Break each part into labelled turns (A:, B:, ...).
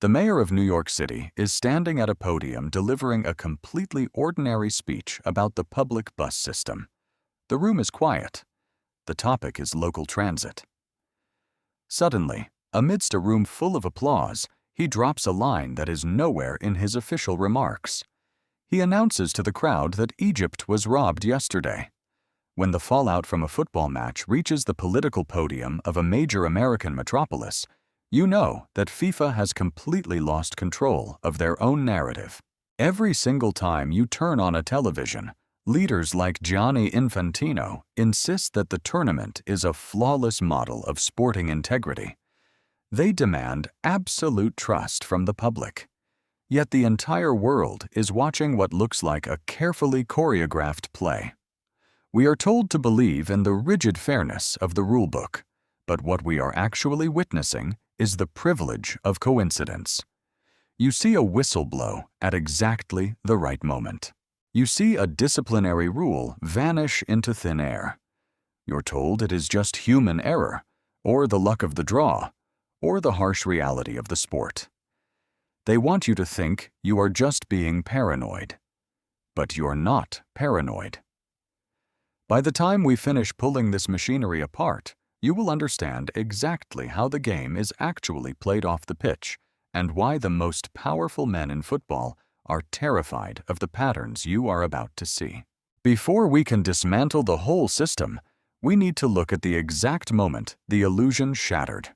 A: The mayor of New York City is standing at a podium delivering a completely ordinary speech about the public bus system. The room is quiet. The topic is local transit. Suddenly, amidst a room full of applause, he drops a line that is nowhere in his official remarks. He announces to the crowd that Egypt was robbed yesterday. When the fallout from a football match reaches the political podium of a major American metropolis, you know that FIFA has completely lost control of their own narrative. Every single time you turn on a television, leaders like Gianni Infantino insist that the tournament is a flawless model of sporting integrity. They demand absolute trust from the public. Yet the entire world is watching what looks like a carefully choreographed play. We are told to believe in the rigid fairness of the rulebook, but what we are actually witnessing is the privilege of coincidence. You see a whistle blow at exactly the right moment. You see a disciplinary rule vanish into thin air. You're told it is just human error, or the luck of the draw, or the harsh reality of the sport. They want you to think you are just being paranoid. But you're not paranoid. By the time we finish pulling this machinery apart, you will understand exactly how the game is actually played off the pitch and why the most powerful men in football are terrified of the patterns you are about to see. Before we can dismantle the whole system, we need to look at the exact moment the illusion shattered.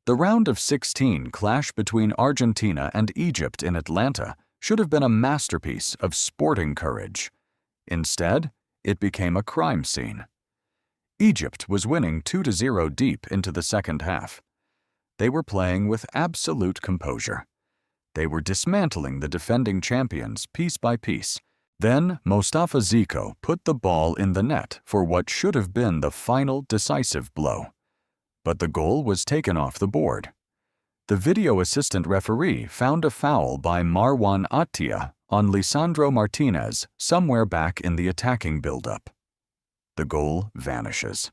A: The round of 16 clash between Argentina and Egypt in Atlanta should have been a masterpiece of sporting courage. Instead, it became a crime scene. Egypt was winning 2-0 deep into the second half. They were playing with absolute composure. They were dismantling the defending champions piece by piece. Then Mostafa Zico put the ball in the net for what should have been the final decisive blow. But the goal was taken off the board. The video assistant referee found a foul by Marwan Attia on Lisandro Martinez somewhere back in the attacking build-up. The goal vanishes.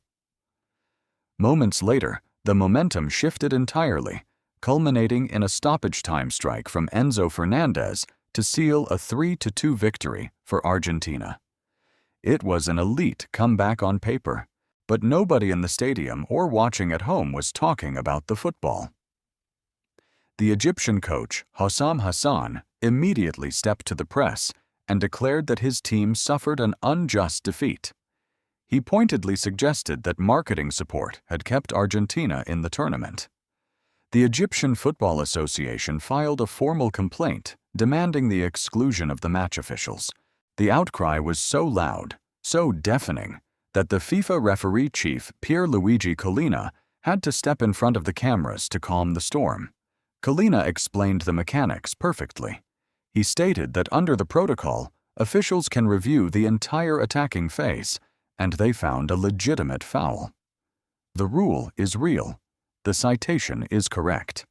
A: Moments later, the momentum shifted entirely, culminating in a stoppage time strike from Enzo Fernandez to seal a 3-2 victory for Argentina. It was an elite comeback on paper, but nobody in the stadium or watching at home was talking about the football. The Egyptian coach, Hossam Hassan, immediately stepped to the press and declared that his team suffered an unjust defeat. He pointedly suggested that marketing support had kept Argentina in the tournament. The Egyptian Football Association filed a formal complaint demanding the exclusion of the match officials. The outcry was so loud, so deafening, that the FIFA referee chief Pierluigi Collina had to step in front of the cameras to calm the storm. Collina explained the mechanics perfectly. He stated that under the protocol, officials can review the entire attacking phase, and they found a legitimate foul. The rule is real. The citation is correct.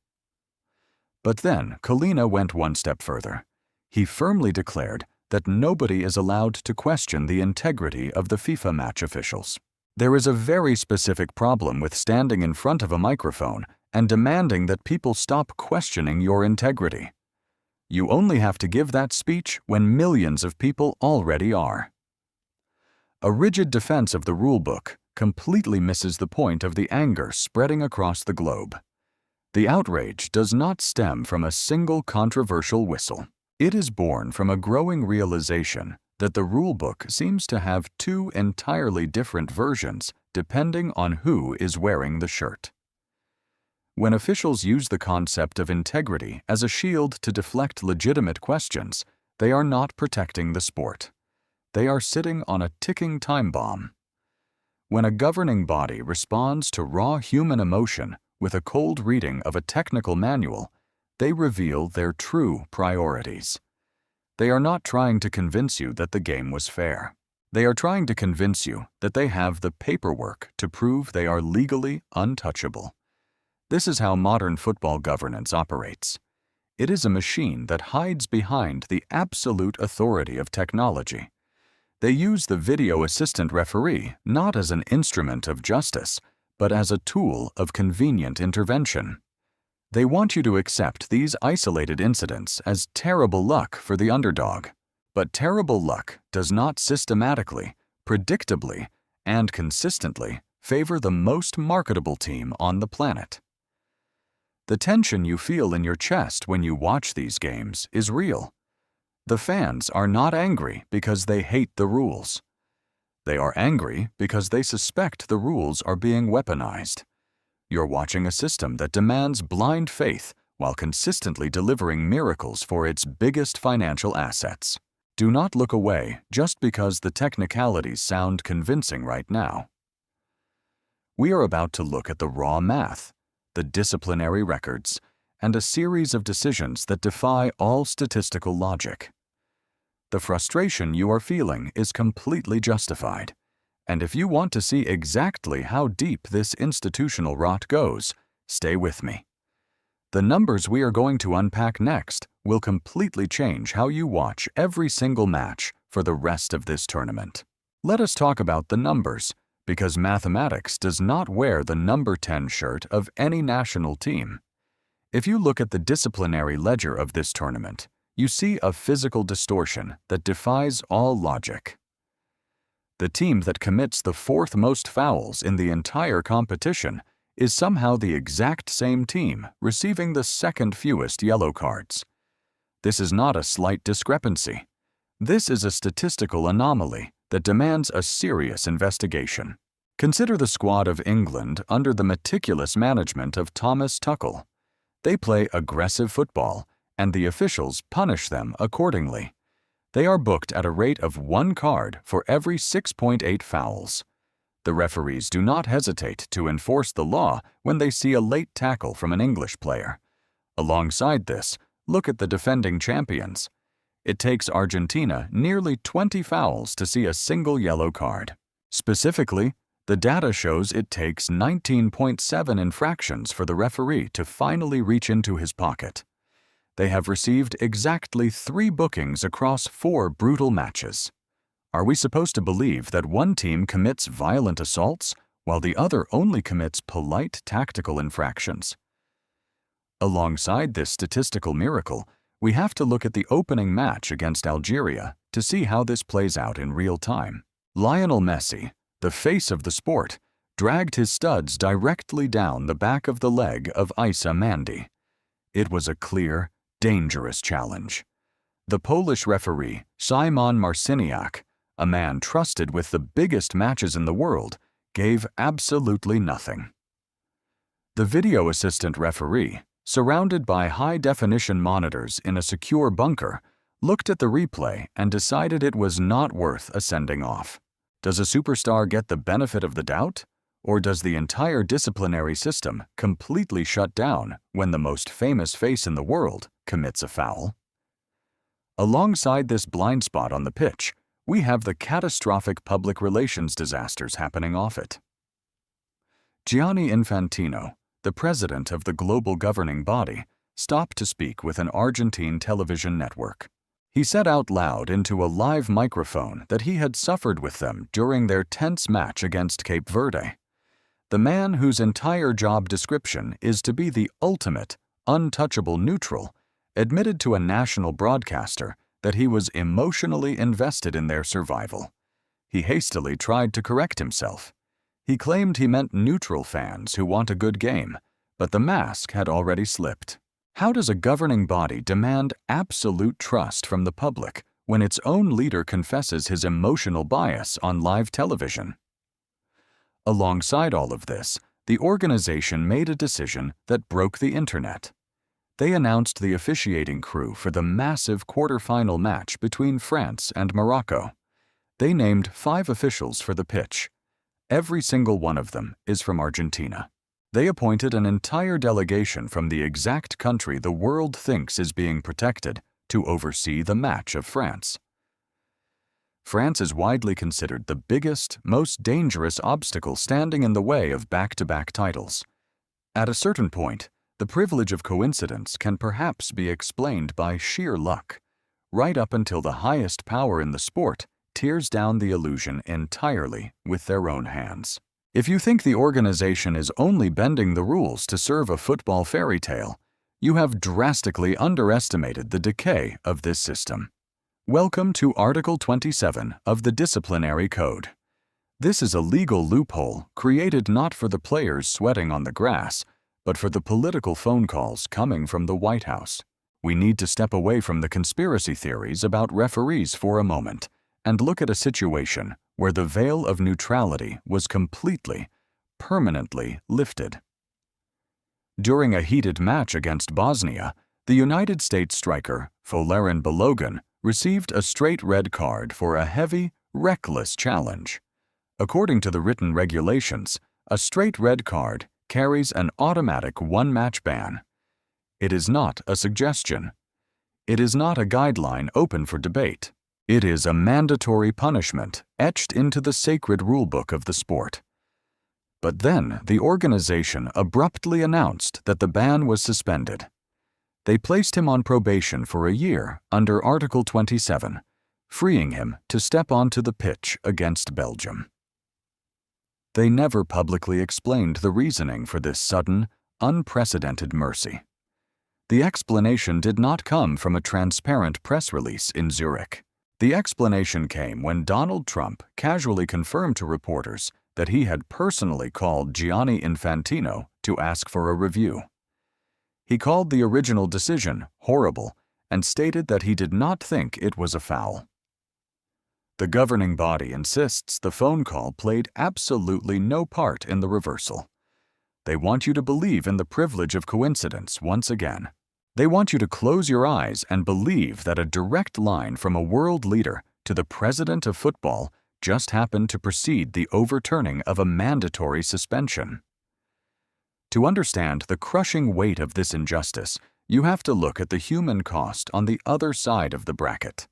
A: But then Collina went one step further. He firmly declared that nobody is allowed to question the integrity of the FIFA match officials. There is a very specific problem with standing in front of a microphone and demanding that people stop questioning your integrity. You only have to give that speech when millions of people already are. A rigid defense of the rulebook completely misses the point of the anger spreading across the globe. The outrage does not stem from a single controversial whistle. It is born from a growing realization that the rulebook seems to have two entirely different versions depending on who is wearing the shirt. When officials use the concept of integrity as a shield to deflect legitimate questions, they are not protecting the sport. They are sitting on a ticking time bomb. When a governing body responds to raw human emotion with a cold reading of a technical manual, they reveal their true priorities. They are not trying to convince you that the game was fair. They are trying to convince you that they have the paperwork to prove they are legally untouchable. This is how modern football governance operates. It is a machine that hides behind the absolute authority of technology. They use the video assistant referee not as an instrument of justice, but as a tool of convenient intervention. They want you to accept these isolated incidents as terrible luck for the underdog. But terrible luck does not systematically, predictably, and consistently favor the most marketable team on the planet. The tension you feel in your chest when you watch these games is real. The fans are not angry because they hate the rules. They are angry because they suspect the rules are being weaponized. You're watching a system that demands blind faith while consistently delivering miracles for its biggest financial assets. Do not look away just because the technicalities sound convincing right now. We are about to look at the raw math, the disciplinary records, and a series of decisions that defy all statistical logic. The frustration you are feeling is completely justified, and if you want to see exactly how deep this institutional rot goes, stay with me. The numbers we are going to unpack next will completely change how you watch every single match for the rest of this tournament. Let us talk about the numbers, because mathematics does not wear the number 10 shirt of any national team. If you look at the disciplinary ledger of this tournament, you see a physical distortion that defies all logic. The team that commits the fourth most fouls in the entire competition is somehow the exact same team receiving the second fewest yellow cards. This is not a slight discrepancy. This is a statistical anomaly that demands a serious investigation. Consider the squad of England under the meticulous management of Thomas Tuchel. They play aggressive football, and the officials punish them accordingly. They are booked at a rate of 1 card for every 6.8 fouls. The referees do not hesitate to enforce the law when they see a late tackle from an English player. Alongside this, look at the defending champions. It takes Argentina nearly 20 fouls to see a single yellow card. Specifically, the data shows it takes 19.7 infractions for the referee to finally reach into his pocket. They have received exactly 3 bookings across 4 brutal matches. Are we supposed to believe that one team commits violent assaults while the other only commits polite tactical infractions? Alongside this statistical miracle, we have to look at the opening match against Algeria to see how this plays out in real time. Lionel Messi, the face of the sport, dragged his studs directly down the back of the leg of Issa Mandy. It was a clear, dangerous challenge. The Polish referee, Szymon Marciniak, a man trusted with the biggest matches in the world, gave absolutely nothing. The video assistant referee, surrounded by high-definition monitors in a secure bunker, looked at the replay and decided it was not worth a sending off. Does a superstar get the benefit of the doubt? Or does the entire disciplinary system completely shut down when the most famous face in the world commits a foul? Alongside this blind spot on the pitch, we have the catastrophic public relations disasters happening off it. Gianni Infantino, the president of the global governing body, stopped to speak with an Argentine television network. He said out loud into a live microphone that he had suffered with them during their tense match against Cape Verde. The man whose entire job description is to be the ultimate, untouchable neutral, admitted to a national broadcaster that he was emotionally invested in their survival. He hastily tried to correct himself. He claimed he meant neutral fans who want a good game, but the mask had already slipped. How does a governing body demand absolute trust from the public when its own leader confesses his emotional bias on live television? Alongside all of this, the organization made a decision that broke the internet. They announced the officiating crew for the massive quarterfinal match between France and Morocco. They named 5 officials for the pitch. Every single one of them is from Argentina. They appointed an entire delegation from the exact country the world thinks is being protected to oversee the match of France. France is widely considered the biggest, most dangerous obstacle standing in the way of back-to-back titles. At a certain point, the privilege of coincidence can perhaps be explained by sheer luck, right up until the highest power in the sport tears down the illusion entirely with their own hands. If you think the organization is only bending the rules to serve a football fairy tale, You have drastically underestimated the decay of this system. Welcome to Article 27 of the Disciplinary Code. This is a legal loophole created not for the players sweating on the grass, but for the political phone calls coming from the White House. We need to step away from the conspiracy theories about referees for a moment and look at a situation where the veil of neutrality was completely, permanently lifted. During a heated match against Bosnia, the United States striker Folarin Balogun received a straight red card for a heavy, reckless challenge. According to the written regulations, a straight red card carries an automatic one-match ban. It is not a suggestion. It is not a guideline open for debate. It is a mandatory punishment etched into the sacred rulebook of the sport. But then the organization abruptly announced that the ban was suspended. They placed him on probation for a year under Article 27, freeing him to step onto the pitch against Belgium. They never publicly explained the reasoning for this sudden, unprecedented mercy. The explanation did not come from a transparent press release in Zurich. The explanation came when Donald Trump casually confirmed to reporters that he had personally called Gianni Infantino to ask for a review. He called the original decision horrible and stated that he did not think it was a foul. The governing body insists the phone call played absolutely no part in the reversal. They want you to believe in the privilege of coincidence once again. They want you to close your eyes and believe that a direct line from a world leader to the president of football just happened to precede the overturning of a mandatory suspension. To understand the crushing weight of this injustice, you have to look at the human cost on the other side of the bracket.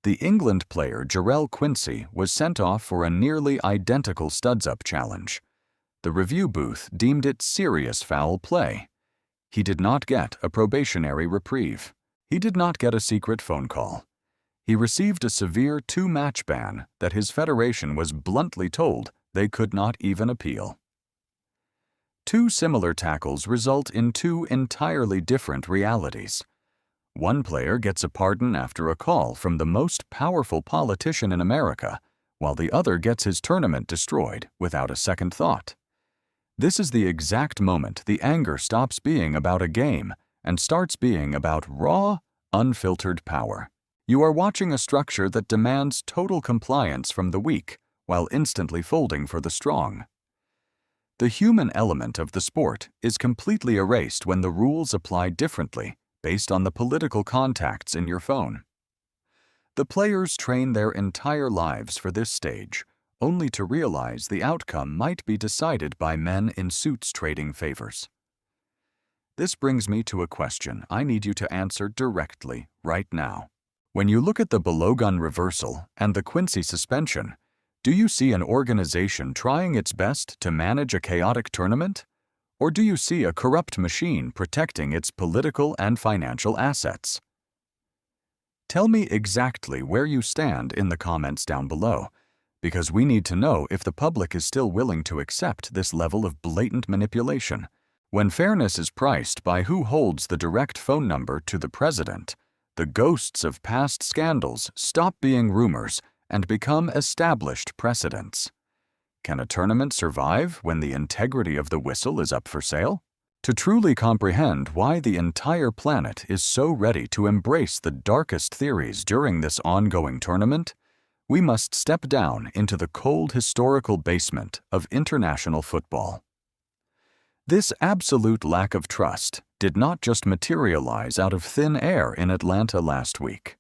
A: The England player Jarrell Quincy was sent off for a nearly identical studs-up challenge. The review booth deemed it serious foul play. He did not get a probationary reprieve. He did not get a secret phone call. He received a severe two-match ban that his federation was bluntly told they could not even appeal. Two similar tackles result in two entirely different realities. One player gets a pardon after a call from the most powerful politician in America, while the other gets his tournament destroyed without a second thought. This is the exact moment the anger stops being about a game and starts being about raw, unfiltered power. You are watching a structure that demands total compliance from the weak while instantly folding for the strong. The human element of the sport is completely erased when the rules apply differently based on the political contacts in your phone. The players train their entire lives for this stage, only to realize the outcome might be decided by men in suits trading favors. This brings me to a question I need you to answer directly right now. When you look at the Balogun reversal and the Quincy suspension, do you see an organization trying its best to manage a chaotic tournament? Or do you see a corrupt machine protecting its political and financial assets? Tell me exactly where you stand in the comments down below, because we need to know if the public is still willing to accept this level of blatant manipulation. When fairness is priced by who holds the direct phone number to the president, the ghosts of past scandals stop being rumors and become established precedents. Can a tournament survive when the integrity of the whistle is up for sale? To truly comprehend why the entire planet is so ready to embrace the darkest theories during this ongoing tournament, we must step down into the cold historical basement of international football. This absolute lack of trust did not just materialize out of thin air in Atlanta last week.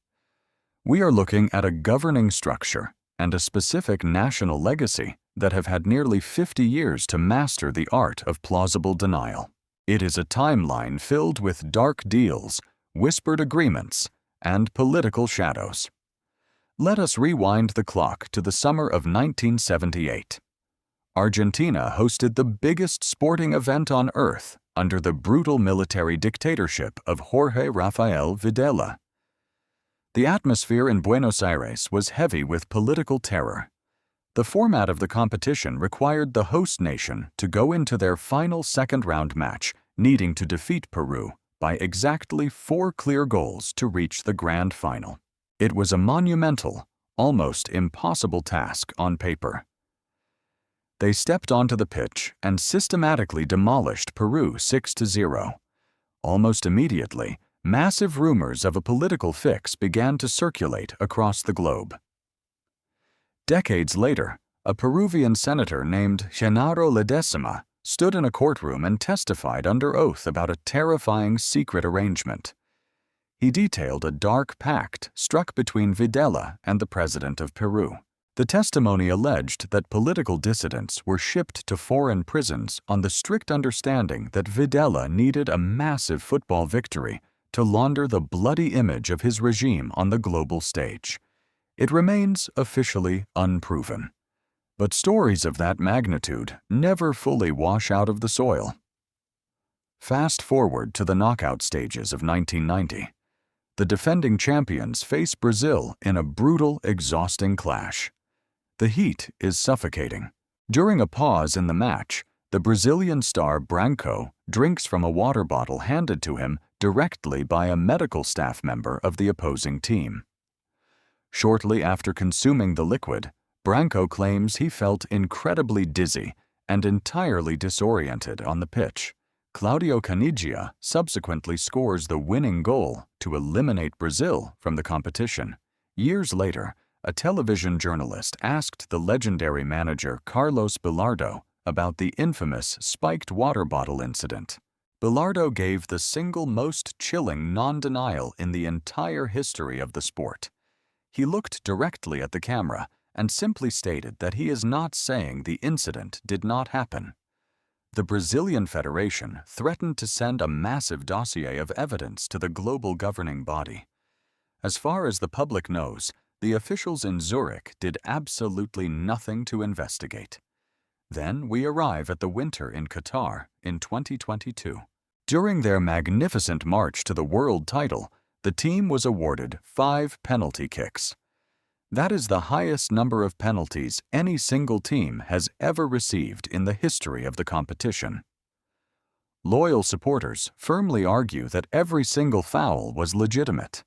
A: We are looking at a governing structure and a specific national legacy that have had nearly 50 years to master the art of plausible denial. It is a timeline filled with dark deals, whispered agreements, and political shadows. Let us rewind the clock to the summer of 1978. Argentina hosted the biggest sporting event on earth under the brutal military dictatorship of Jorge Rafael Videla. The atmosphere in Buenos Aires was heavy with political terror. The format of the competition required the host nation to go into their final second-round match needing to defeat Peru by exactly 4 clear goals to reach the grand final. It was a monumental, almost impossible task on paper. They stepped onto the pitch and systematically demolished Peru 6-0. Almost immediately, massive rumors of a political fix began to circulate across the globe. Decades later, a Peruvian senator named Genaro Ledesma stood in a courtroom and testified under oath about a terrifying secret arrangement. He detailed a dark pact struck between Videla and the president of Peru. The testimony alleged that political dissidents were shipped to foreign prisons on the strict understanding that Videla needed a massive football victory to launder the bloody image of his regime on the global stage. It remains officially unproven. But stories of that magnitude never fully wash out of the soil. Fast forward to the knockout stages of 1990. The defending champions face Brazil in a brutal, exhausting clash. The heat is suffocating. During a pause in the match, the Brazilian star Branco drinks from a water bottle handed to him directly by a medical staff member of the opposing team. Shortly after consuming the liquid, Branco claims he felt incredibly dizzy and entirely disoriented on the pitch. Claudio Canigia subsequently scores the winning goal to eliminate Brazil from the competition. Years later, a television journalist asked the legendary manager Carlos Bilardo about the infamous spiked water bottle incident. Bilardo gave the single most chilling non-denial in the entire history of the sport. He looked directly at the camera and simply stated that he is not saying the incident did not happen. The Brazilian Federation threatened to send a massive dossier of evidence to the global governing body. As far as the public knows, the officials in Zurich did absolutely nothing to investigate. Then we arrive at the winter in Qatar in 2022. During their magnificent march to the world title, the team was awarded 5 penalty kicks. That is the highest number of penalties any single team has ever received in the history of the competition. Loyal supporters firmly argue that every single foul was legitimate.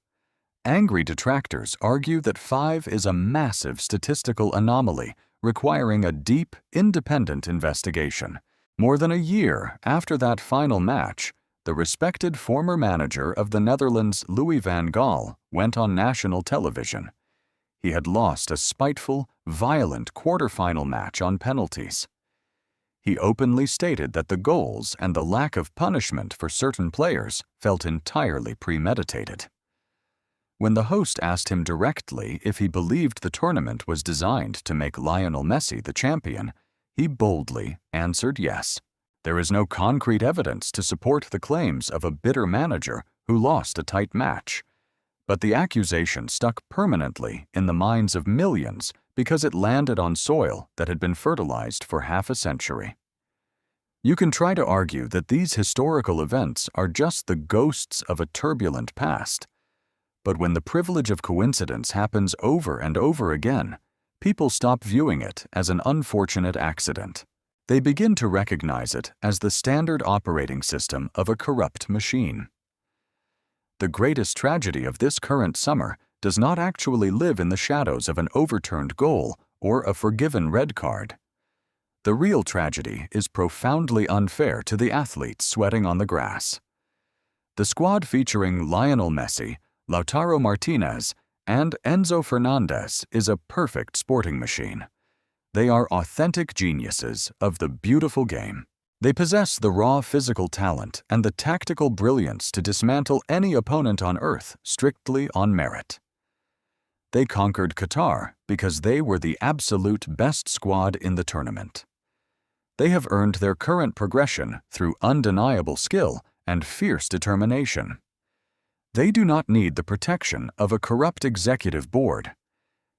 A: Angry detractors argue that 5 is a massive statistical anomaly requiring a deep, independent investigation. More than a year after that final match, the respected former manager of the Netherlands, Louis van Gaal, went on national television. He had lost a spiteful, violent quarter-final match on penalties. He openly stated that the goals and the lack of punishment for certain players felt entirely premeditated. When the host asked him directly if he believed the tournament was designed to make Lionel Messi the champion, he boldly answered yes. There is no concrete evidence to support the claims of a bitter manager who lost a tight match. But the accusation stuck permanently in the minds of millions because it landed on soil that had been fertilized for half a century. You can try to argue that these historical events are just the ghosts of a turbulent past. But when the privilege of coincidence happens over and over again, people stop viewing it as an unfortunate accident. They begin to recognize it as the standard operating system of a corrupt machine. The greatest tragedy of this current summer does not actually live in the shadows of an overturned goal or a forgiven red card. The real tragedy is profoundly unfair to the athletes sweating on the grass. The squad featuring Lionel Messi, Lautaro Martinez, and Enzo Fernandez is a perfect sporting machine. They are authentic geniuses of the beautiful game. They possess the raw physical talent and the tactical brilliance to dismantle any opponent on earth strictly on merit. They conquered Qatar because they were the absolute best squad in the tournament. They have earned their current progression through undeniable skill and fierce determination. They do not need the protection of a corrupt executive board.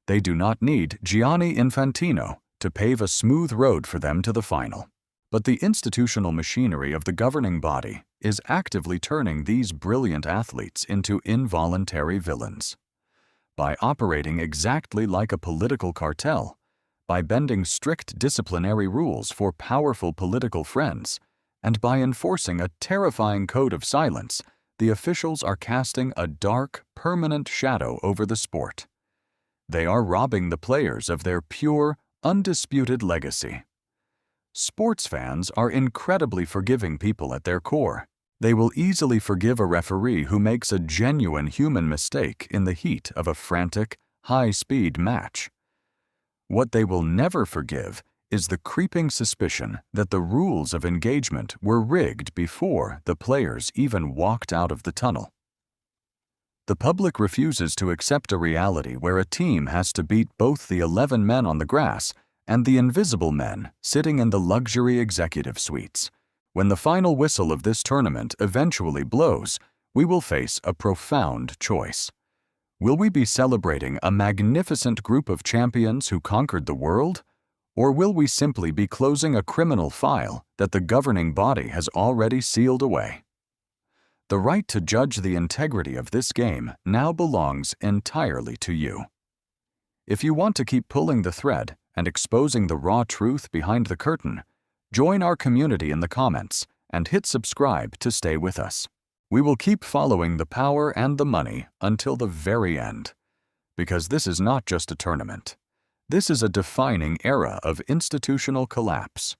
A: They do not need Gianni Infantino to pave a smooth road for them to the final. But the institutional machinery of the governing body is actively turning these brilliant athletes into involuntary villains. By operating exactly like a political cartel, by bending strict disciplinary rules for powerful political friends, and by enforcing a terrifying code of silence, the officials are casting a dark, permanent shadow over the sport. They are robbing the players of their pure, undisputed legacy. Sports fans are incredibly forgiving people at their core. They will easily forgive a referee who makes a genuine human mistake in the heat of a frantic, high-speed match. What they will never forgive is the creeping suspicion that the rules of engagement were rigged before the players even walked out of the tunnel. The public refuses to accept a reality where a team has to beat both the 11 men on the grass and the invisible men sitting in the luxury executive suites. When the final whistle of this tournament eventually blows, we will face a profound choice. Will we be celebrating a magnificent group of champions who conquered the world? Or will we simply be closing a criminal file that the governing body has already sealed away? The right to judge the integrity of this game now belongs entirely to you. If you want to keep pulling the thread and exposing the raw truth behind the curtain, join our community in the comments and hit subscribe to stay with us. We will keep following the power and the money until the very end. Because this is not just a tournament. This is a defining era of institutional collapse.